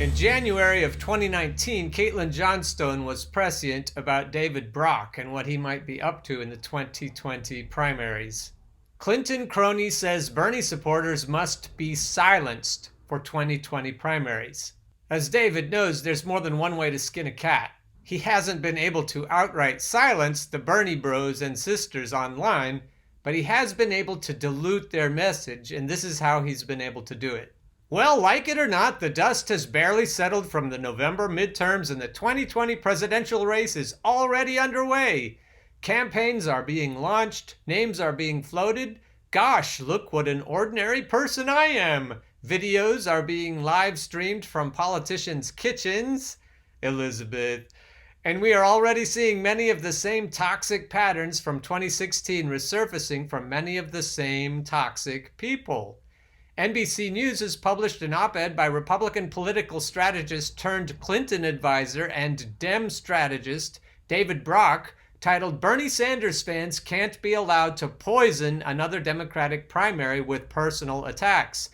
In January of 2019, Caitlin Johnstone was prescient about David Brock and what he might be up to in the 2020 primaries. Clinton crony says Bernie supporters must be silenced for 2020 primaries. As David knows, there's more than one way to skin a cat. He hasn't been able to outright silence the Bernie bros and sisters online, but he has been able to dilute their message, and this is how he's been able to do it. Well, like it or not, the dust has barely settled from the November midterms and the 2020 presidential race is already underway. Campaigns are being launched, names are being floated. Gosh, look what an ordinary person I am. Videos are being live streamed from politicians' kitchens. Elizabeth. And we are already seeing many of the same toxic patterns from 2016 resurfacing from many of the same toxic people. NBC News has published an op-ed by Republican political strategist turned Clinton advisor and Dem strategist David Brock titled "Bernie Sanders fans can't be allowed to poison another Democratic primary with personal attacks.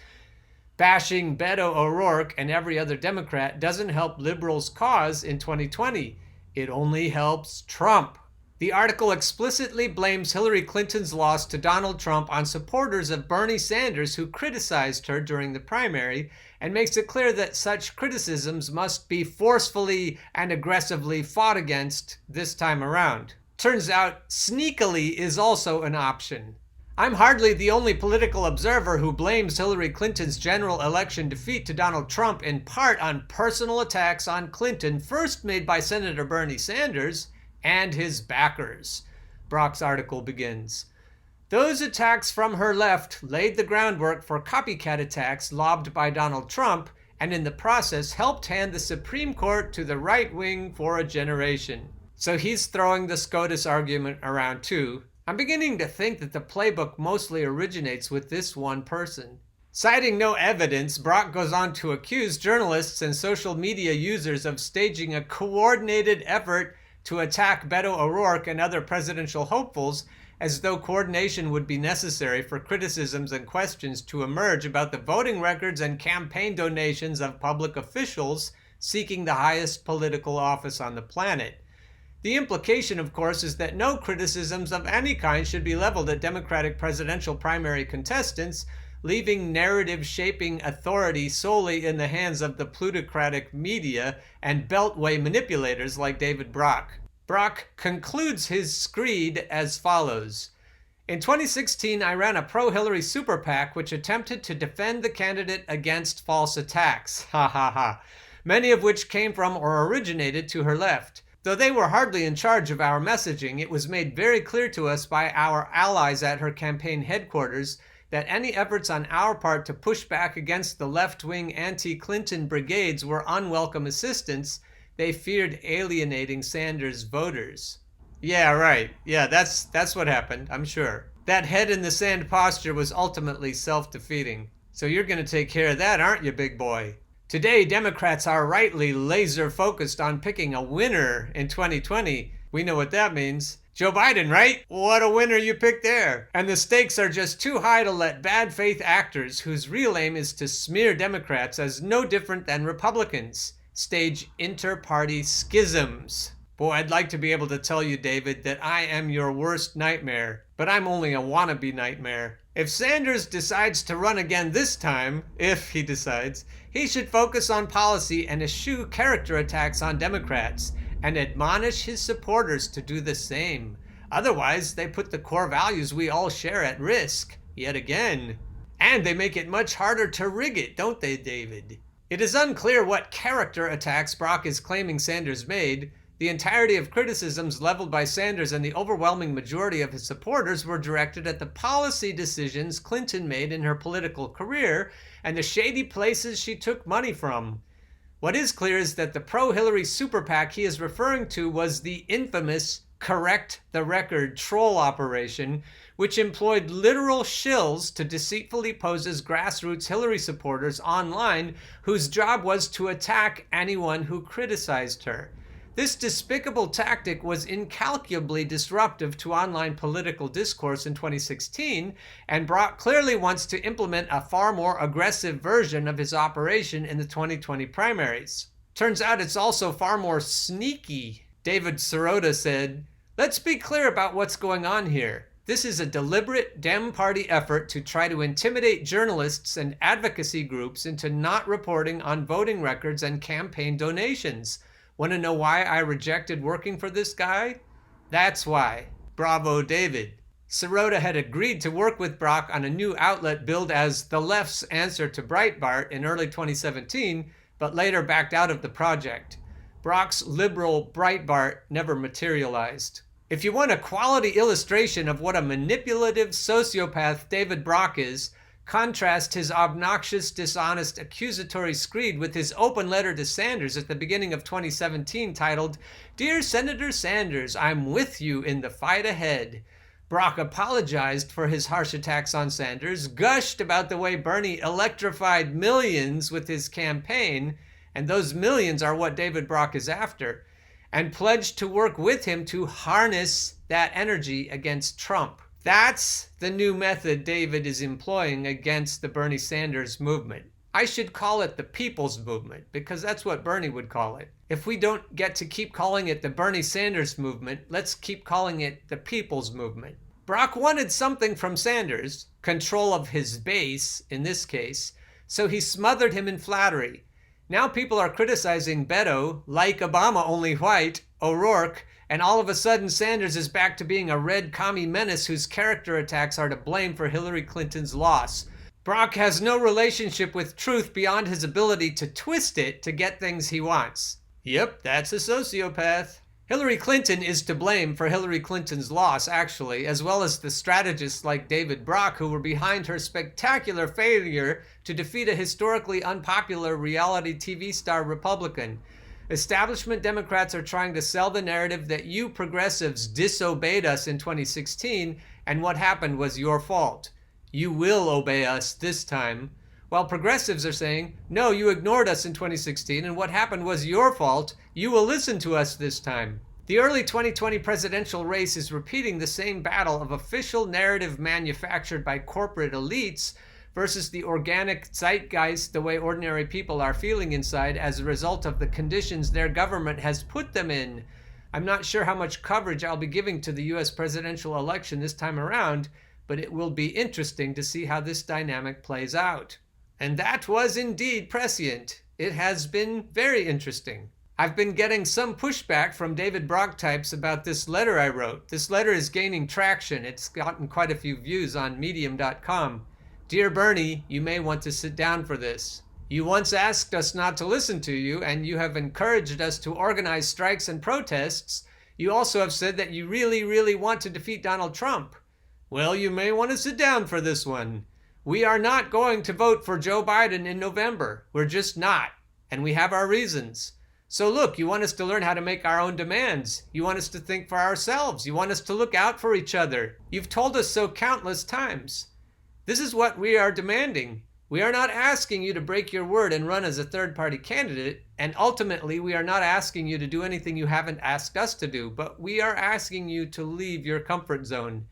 Bashing Beto O'Rourke and every other Democrat doesn't help liberals' cause in 2020. It only helps Trump." The article explicitly blames Hillary Clinton's loss to Donald Trump on supporters of Bernie Sanders who criticized her during the primary and makes it clear that such criticisms must be forcefully and aggressively fought against this time around. Turns out, sneakily is also an option. I'm hardly the only political observer who blames Hillary Clinton's general election defeat to Donald Trump in part on personal attacks on Clinton, first made by Senator Bernie Sanders and his backers. Brock's article begins, "Those attacks from her left laid the groundwork for copycat attacks lobbed by Donald Trump and in the process helped hand the Supreme Court to the right wing for a generation." So he's throwing the SCOTUS argument around too. I'm beginning to think that the playbook mostly originates with this one person. Citing no evidence, Brock goes on to accuse journalists and social media users of staging a coordinated effort to attack Beto O'Rourke and other presidential hopefuls, as though coordination would be necessary for criticisms and questions to emerge about the voting records and campaign donations of public officials seeking the highest political office on the planet. The implication, of course, is that no criticisms of any kind should be leveled at Democratic presidential primary contestants, leaving narrative-shaping authority solely in the hands of the plutocratic media and beltway manipulators like David Brock. Brock concludes his screed as follows. "In 2016, I ran a pro-Hillary super PAC which attempted to defend the candidate against false attacks, many of which came from or originated to her left. Though they were hardly in charge of our messaging, it was made very clear to us by our allies at her campaign headquarters that any efforts on our part to push back against the left-wing anti-Clinton brigades were unwelcome assistance. They feared alienating Sanders voters." Yeah, right. Yeah, that's what happened, I'm sure. That head-in-the-sand posture was ultimately self-defeating. So you're going to take care of that, aren't you, big boy? Today, Democrats are rightly laser-focused on picking a winner in 2020. We know what that means. Joe Biden, right? What a winner you picked there. And the stakes are just too high to let bad faith actors whose real aim is to smear Democrats as no different than Republicans stage inter-party schisms. Boy, I'd like to be able to tell you, David, that I am your worst nightmare, but I'm only a wannabe nightmare. If Sanders decides to run again this time, if he decides, he should focus on policy and eschew character attacks on Democrats and admonish his supporters to do the same. Otherwise, they put the core values we all share at risk, yet again. And they make it much harder to rig it, don't they, David? It is unclear what character attacks Brock is claiming Sanders made. The entirety of criticisms leveled by Sanders and the overwhelming majority of his supporters were directed at the policy decisions Clinton made in her political career and the shady places she took money from. What is clear is that the pro-Hillary super PAC he is referring to was the infamous Correct the Record troll operation, which employed literal shills to deceitfully pose as grassroots Hillary supporters online whose job was to attack anyone who criticized her. This despicable tactic was incalculably disruptive to online political discourse in 2016, and Brock clearly wants to implement a far more aggressive version of his operation in the 2020 primaries. Turns out it's also far more sneaky. David Sirota said, "Let's be clear about what's going on here. This is a deliberate Dem Party effort to try to intimidate journalists and advocacy groups into not reporting on voting records and campaign donations. Want to know why I rejected working for this guy? That's why. Bravo, David." Sirota had agreed to work with Brock on a new outlet billed as the left's answer to Breitbart in early 2017, but later backed out of the project. Brock's liberal Breitbart never materialized. If you want a quality illustration of what a manipulative sociopath David Brock is, contrast his obnoxious, dishonest, accusatory screed with his open letter to Sanders at the beginning of 2017 titled, "Dear Senator Sanders, I'm with you in the fight ahead." Brock apologized for his harsh attacks on Sanders, gushed about the way Bernie electrified millions with his campaign, and those millions are what David Brock is after, and pledged to work with him to harness that energy against Trump. That's the new method David is employing against the Bernie Sanders movement. I should call it the People's Movement, because that's what Bernie would call it. If we don't get to keep calling it the Bernie Sanders movement, let's keep calling it the People's Movement. Brock wanted something from Sanders, control of his base in this case, so he smothered him in flattery. Now people are criticizing Beto, like Obama only white, O'Rourke, and all of a sudden Sanders is back to being a red commie menace whose character attacks are to blame for Hillary Clinton's loss. Brock has no relationship with truth beyond his ability to twist it to get things he wants. Yep, that's a sociopath. Hillary Clinton is to blame for Hillary Clinton's loss, actually, as well as the strategists like David Brock who were behind her spectacular failure to defeat a historically unpopular reality TV star Republican. Establishment Democrats are trying to sell the narrative that you progressives disobeyed us in 2016, and what happened was your fault. You will obey us this time. While progressives are saying, no, you ignored us in 2016, and what happened was your fault. You will listen to us this time. The early 2020 presidential race is repeating the same battle of official narrative manufactured by corporate elites versus the organic zeitgeist, the way ordinary people are feeling inside as a result of the conditions their government has put them in. I'm not sure how much coverage I'll be giving to the US presidential election this time around, but it will be interesting to see how this dynamic plays out. And that was indeed prescient. It has been very interesting. I've been getting some pushback from David Brock types about this letter I wrote. This letter is gaining traction. It's gotten quite a few views on medium.com. Dear Bernie, you may want to sit down for this. You once asked us not to listen to you, and you have encouraged us to organize strikes and protests. You also have said that you really, really want to defeat Donald Trump. Well, you may want to sit down for this one. We are not going to vote for Joe Biden in November. We're just not. And we have our reasons. So look, you want us to learn how to make our own demands. You want us to think for ourselves. You want us to look out for each other. You've told us so countless times. This is what we are demanding. We are not asking you to break your word and run as a third-party candidate. And ultimately, we are not asking you to do anything you haven't asked us to do. But we are asking you to leave your comfort zone.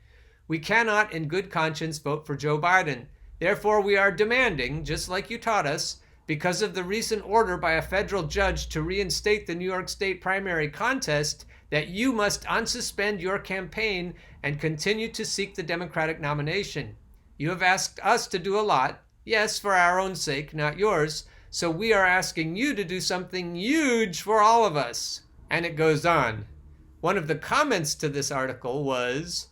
We cannot, in good conscience, vote for Joe Biden. Therefore, we are demanding, just like you taught us, because of the recent order by a federal judge to reinstate the New York State primary contest, that you must unsuspend your campaign and continue to seek the Democratic nomination. You have asked us to do a lot, yes, for our own sake, not yours, so we are asking you to do something huge for all of us. And it goes on. One of the comments to this article was,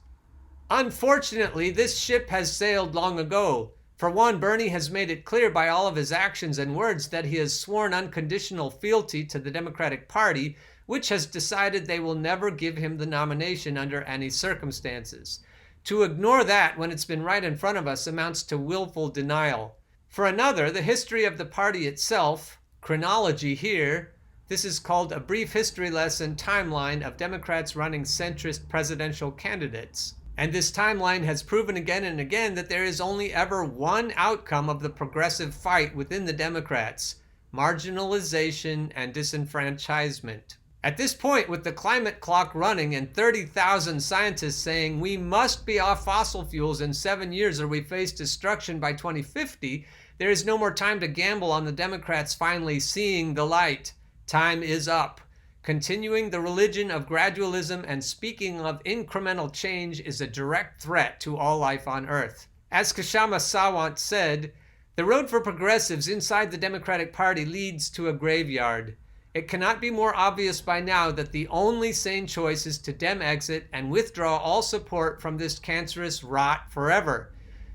unfortunately, this ship has sailed long ago. For one, Bernie has made it clear by all of his actions and words that he has sworn unconditional fealty to the Democratic Party, which has decided they will never give him the nomination under any circumstances. To ignore that when it's been right in front of us amounts to willful denial. For another, the history of the party itself, chronology here, this is called a brief history lesson timeline of Democrats running centrist presidential candidates. And this timeline has proven again and again that there is only ever one outcome of the progressive fight within the Democrats: marginalization and disenfranchisement. At this point, with the climate clock running and 30,000 scientists saying we must be off fossil fuels in 7 years or we face destruction by 2050, there is no more time to gamble on the Democrats finally seeing the light. Time is up. Continuing the religion of gradualism and speaking of incremental change is a direct threat to all life on Earth. As Kshama Sawant said, the road for progressives inside the Democratic Party leads to a graveyard. It cannot be more obvious by now that the only sane choice is to Dem exit and withdraw all support from this cancerous rot forever.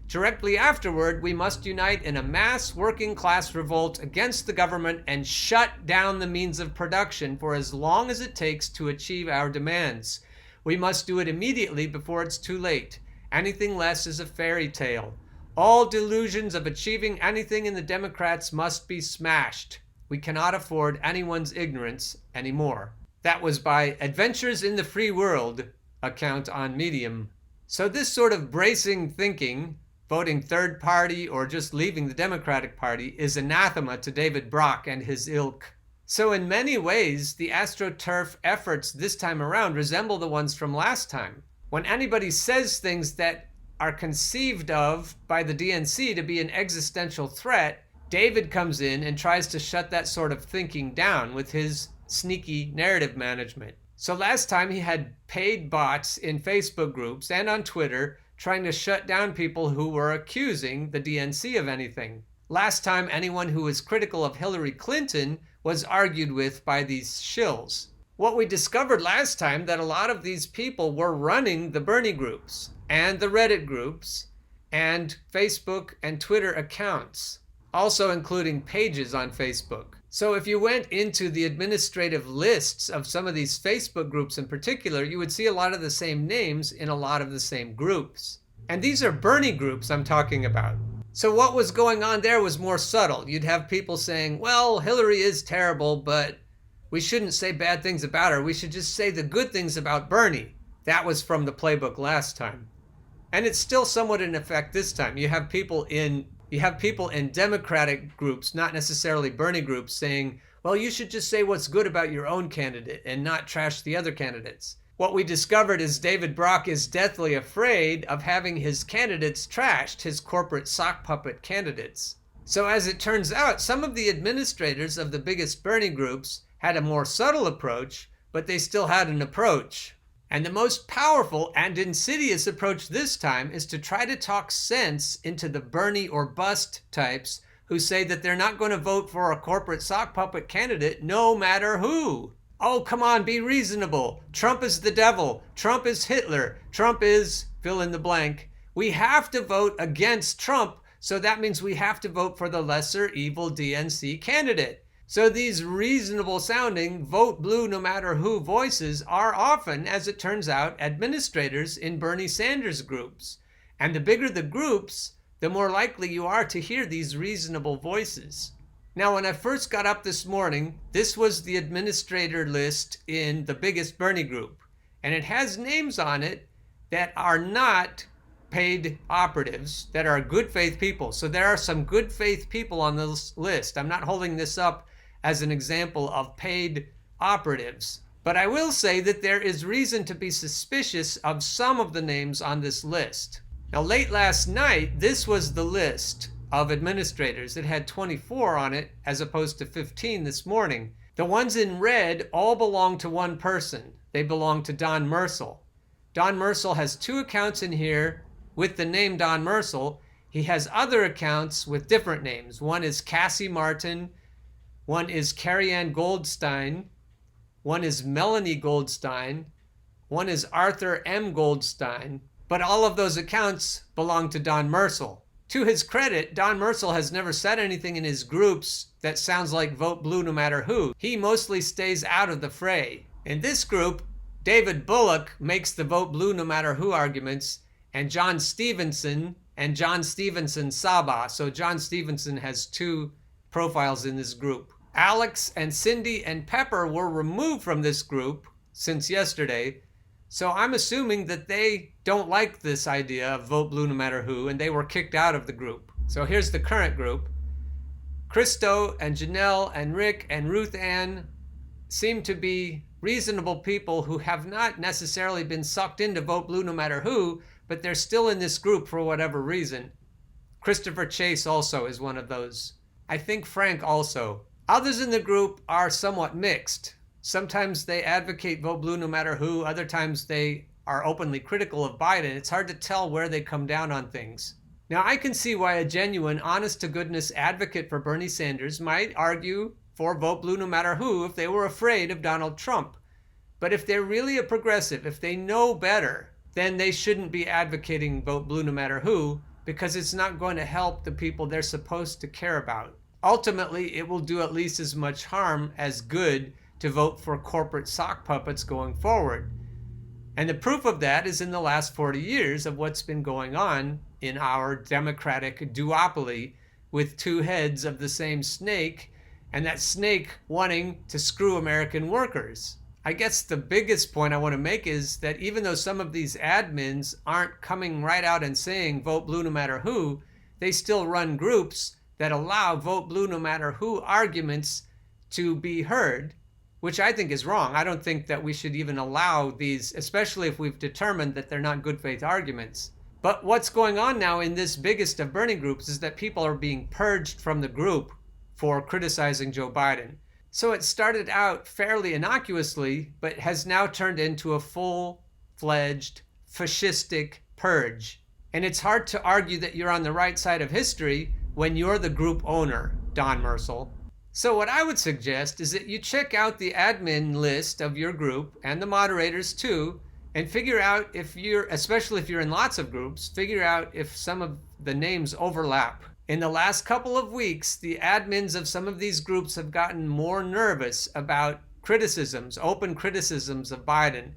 Directly afterward, we must unite in a mass working class revolt against the government and shut down the means of production for as long as it takes to achieve our demands. We must do it immediately before it's too late. Anything less is a fairy tale. All delusions of achieving anything in the Democrats must be smashed. We cannot afford anyone's ignorance anymore. That was by Adventures in the Free World account on Medium. So this sort of bracing thinking, voting third party or just leaving the Democratic Party, is anathema to David Brock and his ilk. So in many ways, the AstroTurf efforts this time around resemble the ones from last time. When anybody says things that are conceived of by the DNC to be an existential threat, David comes in and tries to shut that sort of thinking down with his sneaky narrative management. So last time he had paid bots in Facebook groups and on Twitter trying to shut down people who were accusing the DNC of anything. Last time, anyone who was critical of Hillary Clinton was argued with by these shills. What we discovered last time, that a lot of these people were running the Bernie groups and the Reddit groups and Facebook and Twitter accounts, also including pages on Facebook. So if you went into the administrative lists of some of these Facebook groups in particular, you would see a lot of the same names in a lot of the same groups. And these are Bernie groups I'm talking about. So what was going on there was more subtle. You'd have people saying, well, Hillary is terrible, but we shouldn't say bad things about her. We should just say the good things about Bernie. That was from the playbook last time. And it's still somewhat in effect this time. You have people in Democratic groups, not necessarily Bernie groups, saying, well, you should just say what's good about your own candidate and not trash the other candidates. What we discovered is David Brock is deathly afraid of having his candidates trashed, his corporate sock puppet candidates. So as it turns out, some of the administrators of the biggest Bernie groups had a more subtle approach, but they still had an approach. And the most powerful and insidious approach this time is to try to talk sense into the Bernie or bust types who say that they're not going to vote for a corporate sock puppet candidate no matter who. Oh, come on, be reasonable. Trump is the devil. Trump is Hitler. Trump is fill in the blank. We have to vote against Trump, so that means we have to vote for the lesser evil DNC candidate. So these reasonable sounding vote blue no matter who voices are often, as it turns out, administrators in Bernie Sanders groups. And the bigger the groups, the more likely you are to hear these reasonable voices. Now, when I first got up this morning, this was the administrator list in the biggest Bernie group. And it has names on it that are not paid operatives, that are good faith people. So there are some good faith people on this list. I'm not holding this up as an example of paid operatives. But I will say that there is reason to be suspicious of some of the names on this list. Now, late last night, this was the list of administrators. It had 24 on it as opposed to 15 this morning. The ones in red all belong to one person. They belong to Don Mercil. Don Mercil has 2 accounts in here with the name Don Mercil. He has other accounts with different names. One is Cassie Martin. One is Carrie Ann Goldstein. One is Melanie Goldstein. One is Arthur M. Goldstein. But all of those accounts belong to Don Mercil. To his credit, Don Mercil has never said anything in his groups that sounds like vote blue no matter who. He mostly stays out of the fray. In this group, David Bullock makes the vote blue no matter who arguments, and John Stevenson and John Stevenson Saba. So John Stevenson has 2 profiles in this group. Alex and Cindy and Pepper were removed from this group since yesterday, so I'm assuming that they don't like this idea of vote blue no matter who, and they were kicked out of the group. So here's the current group. Christo and Janelle and Rick and Ruth Ann seem to be reasonable people who have not necessarily been sucked into Vote Blue no matter who, but they're still in this group for whatever reason. Christopher Chase also is one of those. I think Frank also. Others in the group are somewhat mixed. Sometimes they advocate Vote Blue no matter who, other times they are openly critical of Biden. It's hard to tell where they come down on things. Now, I can see why a genuine, honest-to-goodness advocate for Bernie Sanders might argue for Vote Blue no matter who if they were afraid of Donald Trump. But if they're really a progressive, if they know better, then they shouldn't be advocating Vote Blue no matter who, because it's not going to help the people they're supposed to care about. Ultimately, it will do at least as much harm as good to vote for corporate sock puppets going forward. And the proof of that is in the last 40 years of what's been going on in our democratic duopoly with two heads of the same snake, and that snake wanting to screw American workers. I guess the biggest point I want to make is that even though some of these admins aren't coming right out and saying Vote Blue no matter who, they still run groups that allow Vote Blue no matter who arguments to be heard, which I think is wrong. I don't think that we should even allow these, especially if we've determined that they're not good faith arguments. But what's going on now in this biggest of Bernie groups is that people are being purged from the group for criticizing Joe Biden. So it started out fairly innocuously, but has now turned into a full-fledged fascistic purge. And it's hard to argue that you're on the right side of history when you're the group owner, Don Mercel. So what I would suggest is that you check out the admin list of your group and the moderators too, and figure out if you're, especially if you're in lots of groups, figure out if some of the names overlap. In the last couple of weeks, the admins of some of these groups have gotten more nervous about criticisms, open criticisms of Biden.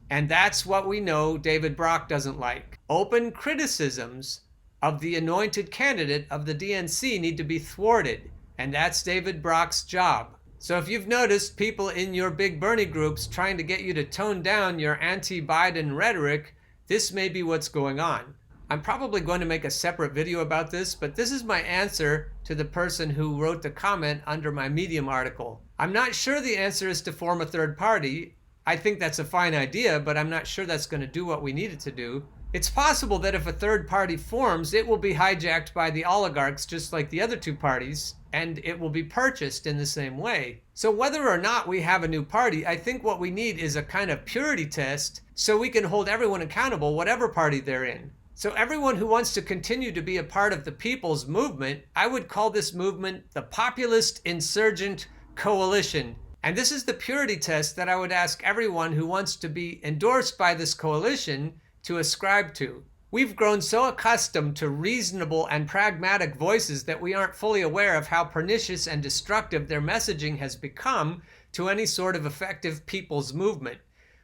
And that's what we know David Brock doesn't like. Open criticisms of the anointed candidate of the DNC need to be thwarted. And that's David Brock's job. So if you've noticed people in your big Bernie groups trying to get you to tone down your anti-Biden rhetoric, this may be what's going on. I'm probably going to make a separate video about this, but this is my answer to the person who wrote the comment under my Medium article. I'm not sure the answer is to form a third party. I think that's a fine idea, but I'm not sure that's going to do what we need it to do. It's possible that if a third party forms, it will be hijacked by the oligarchs just like the other two parties, and it will be purchased in the same way. So whether or not we have a new party, I think what we need is a kind of purity test so we can hold everyone accountable, whatever party they're in. So everyone who wants to continue to be a part of the people's movement, I would call this movement the Populist Insurgent Coalition. And this is the purity test that I would ask everyone who wants to be endorsed by this coalition to ascribe to. We've grown so accustomed to reasonable and pragmatic voices that we aren't fully aware of how pernicious and destructive their messaging has become to any sort of effective people's movement.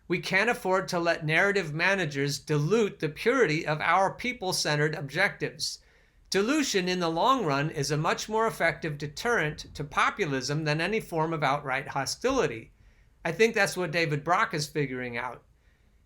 We can't afford to let narrative managers dilute the purity of our people-centered objectives. Dilution in the long run is a much more effective deterrent to populism than any form of outright hostility. I think that's what David Brock is figuring out.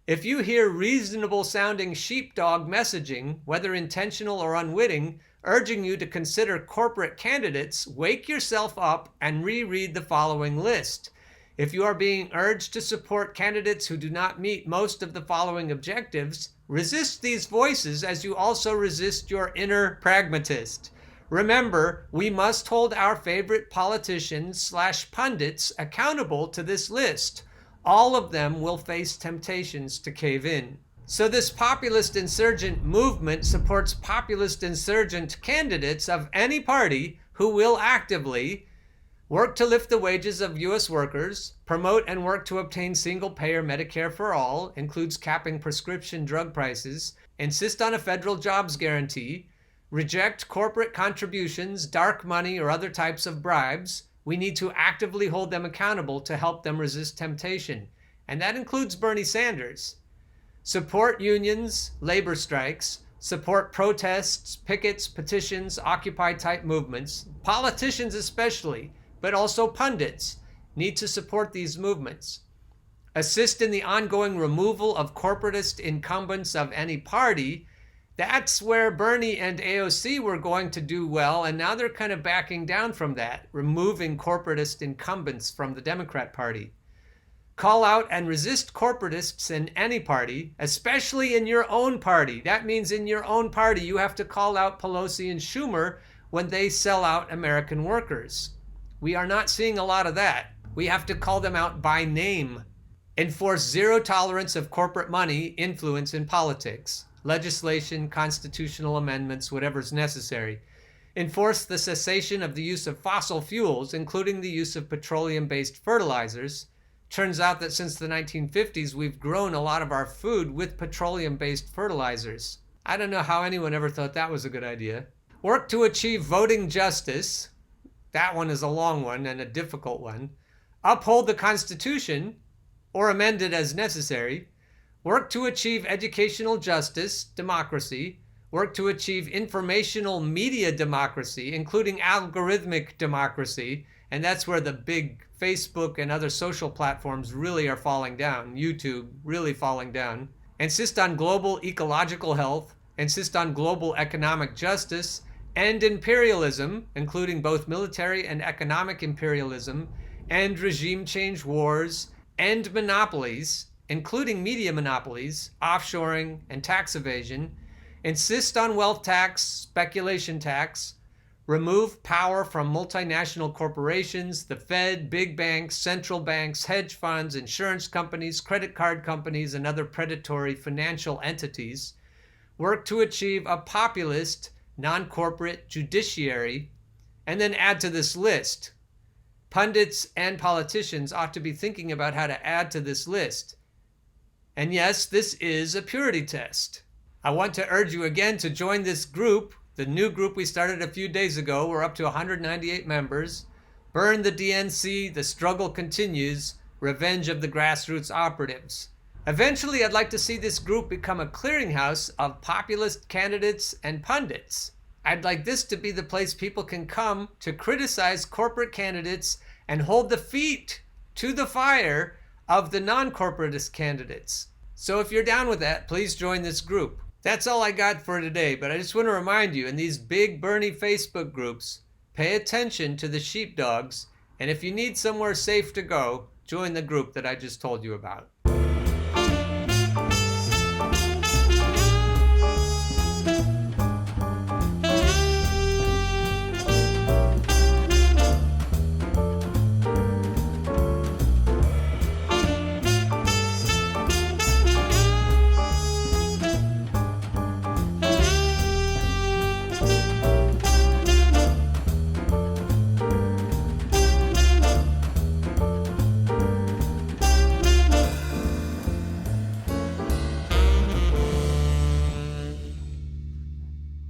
If you hear reasonable-sounding sheepdog messaging, whether intentional or unwitting, urging you to consider corporate candidates, wake yourself up and reread the following list. If you are being urged to support candidates who do not meet most of the following objectives, resist these voices as you also resist your inner pragmatist. Remember, we must hold our favorite politicians/pundits accountable to this list. All of them will face temptations to cave in. So this populist insurgent movement supports populist insurgent candidates of any party who will actively work to lift the wages of U.S. workers, promote and work to obtain single-payer Medicare for all, includes capping prescription drug prices, insist on a federal jobs guarantee, reject corporate contributions, dark money, or other types of bribes. We need to actively hold them accountable to help them resist temptation. And that includes Bernie Sanders. Support unions, labor strikes, support protests, pickets, petitions, Occupy-type movements. Politicians especially, but also pundits, need to support these movements. Assist in the ongoing removal of corporatist incumbents of any party. That's where Bernie and AOC were going to do well, and now they're kind of backing down from that, removing corporatist incumbents from the Democrat Party. Call out and resist corporatists in any party, especially in your own party. That means in your own party, you have to call out Pelosi and Schumer when they sell out American workers. We are not seeing a lot of that. We have to call them out by name. Enforce zero tolerance of corporate money influence in politics. Legislation, constitutional amendments, whatever's necessary. Enforce the cessation of the use of fossil fuels, including the use of petroleum-based fertilizers. Turns out that since the 1950s, we've grown a lot of our food with petroleum-based fertilizers. I don't know how anyone ever thought that was a good idea. Work to achieve voting justice. That one is a long one and a difficult one. Uphold the Constitution, or amend it as necessary. Work to achieve educational justice, democracy. Work to achieve informational media democracy, including algorithmic democracy. And that's where the big Facebook and other social platforms really are falling down. YouTube really falling down. Insist on global ecological health. Insist on global economic justice. End imperialism, including both military and economic imperialism. End regime change wars. End monopolies, including media monopolies, offshoring, and tax evasion. Insist on wealth tax, speculation tax. Remove power from multinational corporations, the Fed, big banks, central banks, hedge funds, insurance companies, credit card companies, and other predatory financial entities. Work to achieve a populist, non-corporate judiciary. And then add to this list. Pundits and politicians ought to be thinking about how to add to this list. And yes, this is a purity test. I want to urge you again to join this group, the new group we started a few days ago. We're up to 198 members. Burn the DNC, the struggle continues. Revenge of the grassroots operatives. Eventually, I'd like to see this group become a clearinghouse of populist candidates and pundits. I'd like this to be the place people can come to criticize corporate candidates and hold the feet to the fire of the non-corporatist candidates. So if you're down with that, please join this group. That's all I got for today, but I just want to remind you, in these big Bernie Facebook groups, pay attention to the sheepdogs, and if you need somewhere safe to go, join the group that I just told you about.